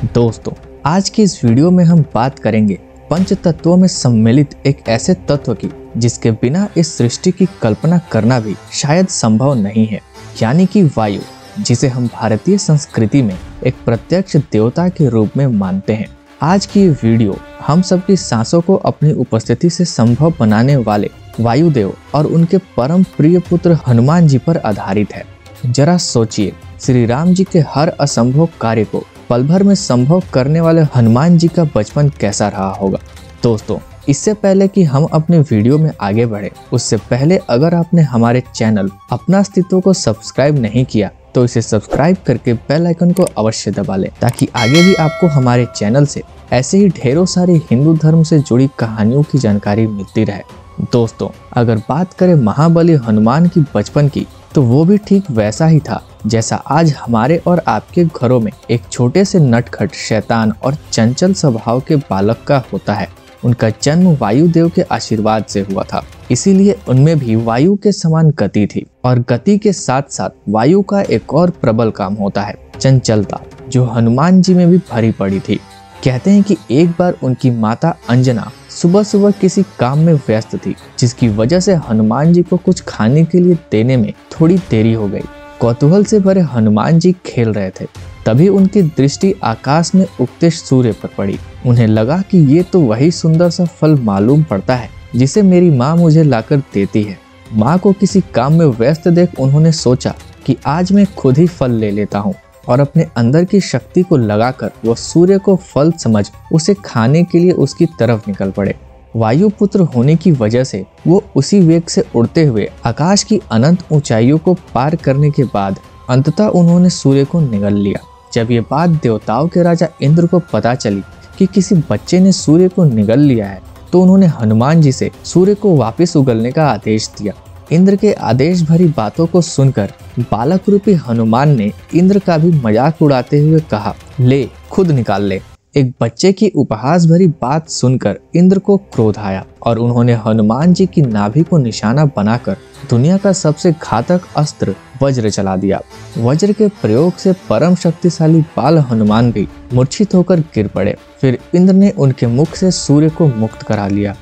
दोस्तों, आज की इस वीडियो में हम बात करेंगे पंच तत्वों में सम्मिलित एक ऐसे तत्व की जिसके बिना इस सृष्टि की कल्पना करना भी शायद संभव नहीं है, यानी कि वायु, जिसे हम भारतीय संस्कृति में एक प्रत्यक्ष देवता के रूप में मानते हैं। आज की ये वीडियो हम सबकी सांसों को अपनी उपस्थिति से संभव बनाने वाले वायुदेव और उनके परम प्रिय पुत्र हनुमान जी पर आधारित है। जरा सोचिए, श्री राम जी के हर असंभव कार्य को पल भर में संभव करने वाले हनुमान जी का बचपन कैसा रहा होगा। दोस्तों, इससे पहले कि हम अपने वीडियो में आगे बढ़े, उससे पहले अगर आपने हमारे चैनल अपना अस्तित्व को सब्सक्राइब नहीं किया तो इसे सब्सक्राइब करके बेल आइकन को अवश्य दबा लें, ताकि आगे भी आपको हमारे चैनल से ऐसे ही ढेरों सारी हिंदू धर्म से जुड़ी कहानियों की जानकारी मिलती रहे। दोस्तों, अगर बात करें महाबली हनुमान की बचपन की, तो वो भी ठीक वैसा ही था जैसा आज हमारे और आपके घरों में एक छोटे से नटखट, शैतान और चंचल स्वभाव के बालक का होता है। उनका जन्म वायुदेव के आशीर्वाद से हुआ था, इसीलिए उनमें भी वायु के समान गति थी। और गति के साथ साथ वायु का एक और प्रबल काम होता है, चंचलता, जो हनुमान जी में भी भरी पड़ी थी। कहते हैं कि एक बार उनकी माता अंजना सुबह सुबह किसी काम में व्यस्त थी, जिसकी वजह से हनुमान जी को कुछ खाने के लिए देने में थोड़ी देरी हो गई। कौतूहल से भरे हनुमान जी खेल रहे थे, तभी उनकी दृष्टि आकाश में उगते सूर्य पर पड़ी। उन्हें लगा कि ये तो वही सुंदर सा फल मालूम पड़ता है जिसे मेरी माँ मुझे लाकर देती है। माँ को किसी काम में व्यस्त देख उन्होंने सोचा कि आज मैं खुद ही फल ले लेता हूँ, और अपने अंदर की शक्ति को लगाकर वो सूर्य को फल समझ उसे खाने के लिए उसकी तरफ निकल पड़े। वायुपुत्र होने की वजह से वो उसी वेग से उड़ते हुए आकाश की अनंत ऊंचाइयों को पार करने के बाद अंततः उन्होंने सूर्य को निगल लिया। जब ये बात देवताओं के राजा इंद्र को पता चली कि किसी बच्चे ने सूर्य को निगल लिया है, तो उन्होंने हनुमान जी से सूर्य को वापस उगलने का आदेश दिया। इंद्र के आदेश भरी बातों को सुनकर बालक रूपी हनुमान ने इंद्र का भी मजाक उड़ाते हुए कहा, ले खुद निकाल ले। एक बच्चे की उपहास भरी बात सुनकर इंद्र को क्रोध आया और उन्होंने हनुमान जी की नाभि को निशाना बनाकर दुनिया का सबसे घातक अस्त्र वज्र चला दिया। वज्र के प्रयोग से परम शक्तिशाली बाल हनुमान भी मूर्छित होकर गिर पड़े। फिर इंद्र ने उनके मुख से सूर्य को मुक्त करा लिया।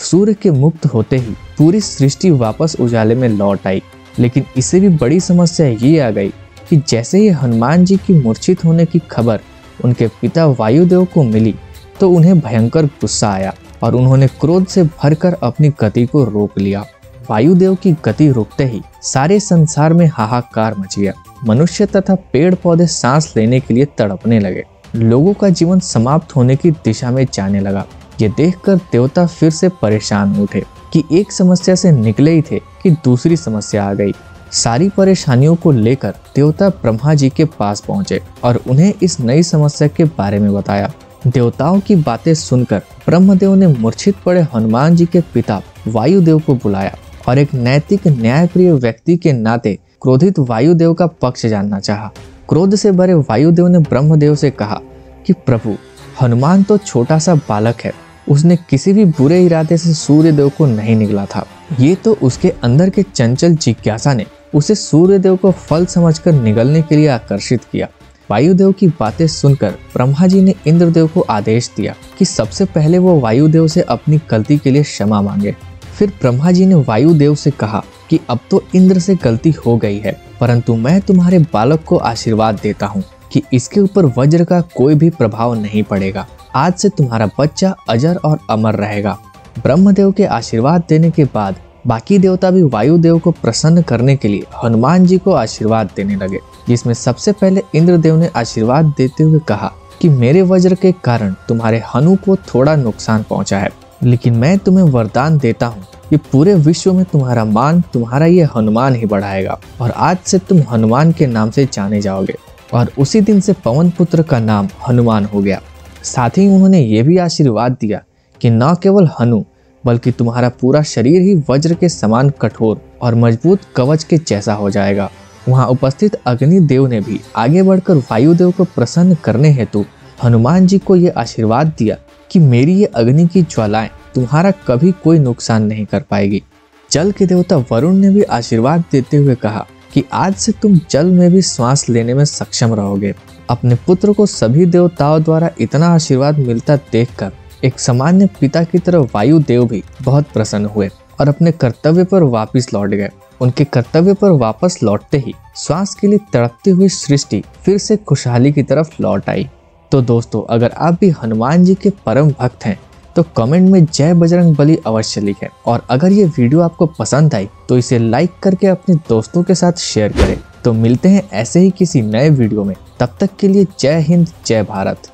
सूर्य के मुक्त होते ही पूरी सृष्टि वापस उजाले में लौट आई। लेकिन इससे भी बड़ी समस्या ये आ गई कि जैसे ही हनुमान जी की मूर्छित होने की खबर उनके पिता वायुदेव को मिली, तो उन्हें भयंकर गुस्सा आया और उन्होंने क्रोध से भरकर अपनी गति को रोक लिया। वायुदेव की गति रुकते ही सारे संसार में हाहाकार मच गया। मनुष्य तथा पेड़ पौधे सांस लेने के लिए तड़पने लगे। लोगों का जीवन समाप्त होने की दिशा में जाने लगा। ये देखकर देवता फिर से परेशान उठे कि एक समस्या से निकले ही थे कि दूसरी समस्या आ गई। सारी परेशानियों को लेकर देवता ब्रह्मा जी के पास पहुंचे और उन्हें इस नई समस्या के बारे में बताया। देवताओं की बातें सुनकर ब्रह्मदेव ने मूर्छित पड़े हनुमान जी के पिता वायुदेव को बुलाया और एक नैतिक न्यायप्रिय व्यक्ति के नाते क्रोधित वायुदेव का पक्ष जानना चाहा। क्रोध से भरे वायुदेव ने ब्रह्मदेव से कहा कि प्रभु, हनुमान तो छोटा सा बालक है, उसने किसी भी बुरे इरादे से सूर्यदेव को नहीं निगला था। ये तो उसके अंदर के चंचल जिज्ञासा ने उसे सूर्यदेव को फल समझकर निगलने के लिए आकर्षित किया। वायुदेव की बातें सुनकर ब्रह्मा जी ने इंद्रदेव को आदेश दिया कि सबसे पहले वो वायुदेव से अपनी गलती के लिए क्षमा मांगे। फिर ब्रह्मा जी ने वायुदेव से कहा कि अब तो इंद्र से गलती हो गई है, परंतु मैं तुम्हारे बालक को आशीर्वाद देता हूँ कि इसके ऊपर वज्र का कोई भी प्रभाव नहीं पड़ेगा। आज से तुम्हारा बच्चा अजर और अमर रहेगा। ब्रह्मदेव के आशीर्वाद देने के बाद बाकी देवता भी वायुदेव को प्रसन्न करने के लिए हनुमान जी को आशीर्वाद देने लगे, जिसमें सबसे पहले इंद्रदेव ने आशीर्वाद देते हुए कहा कि मेरे वज्र के कारण तुम्हारे हनु को थोड़ा नुकसान पहुंचा है, लेकिन मैं तुम्हें वरदान देता हूँ कि पूरे विश्व में तुम्हारा मान तुम्हारा ये हनुमान ही बढ़ाएगा और आज से तुम हनुमान के नाम से जाने जाओगे। और उसी दिन से पवन पुत्र का नाम हनुमान हो गया। साथ ही उन्होंने ये भी आशीर्वाद दिया कि न केवल हनु बल्कि तुम्हारा पूरा शरीर ही वज्र के समान कठोर और मजबूत कवच के जैसा हो जाएगा। वहां उपस्थित अग्नि देव ने भी आगे बढ़कर वायुदेव को प्रसन्न करने हेतु हनुमान जी को ये आशीर्वाद दिया कि मेरी ये अग्नि की ज्वालाएं तुम्हारा कभी कोई नुकसान नहीं कर पाएगी। जल के देवता वरुण ने भी आशीर्वाद देते हुए कहा कि कि आज से तुम जल में भी सांस लेने में सक्षम रहोगे। अपने पुत्र को सभी देवताओं द्वारा इतना आशीर्वाद मिलता देखकर एक सामान्य पिता की तरह वायुदेव भी बहुत प्रसन्न हुए और अपने कर्तव्य पर वापस लौट गए। उनके कर्तव्य पर वापस लौटते ही श्वास के लिए तड़पती हुई सृष्टि फिर से खुशहाली की तरफ लौट आई। तो दोस्तों, अगर आप भी हनुमान जी के परम भक्त हैं तो कमेंट में जय बजरंगबली अवश्य लिखें, और अगर ये वीडियो आपको पसंद आई तो इसे लाइक करके अपने दोस्तों के साथ शेयर करें। तो मिलते हैं ऐसे ही किसी नए वीडियो में, तब तक के लिए जय हिंद, जय भारत।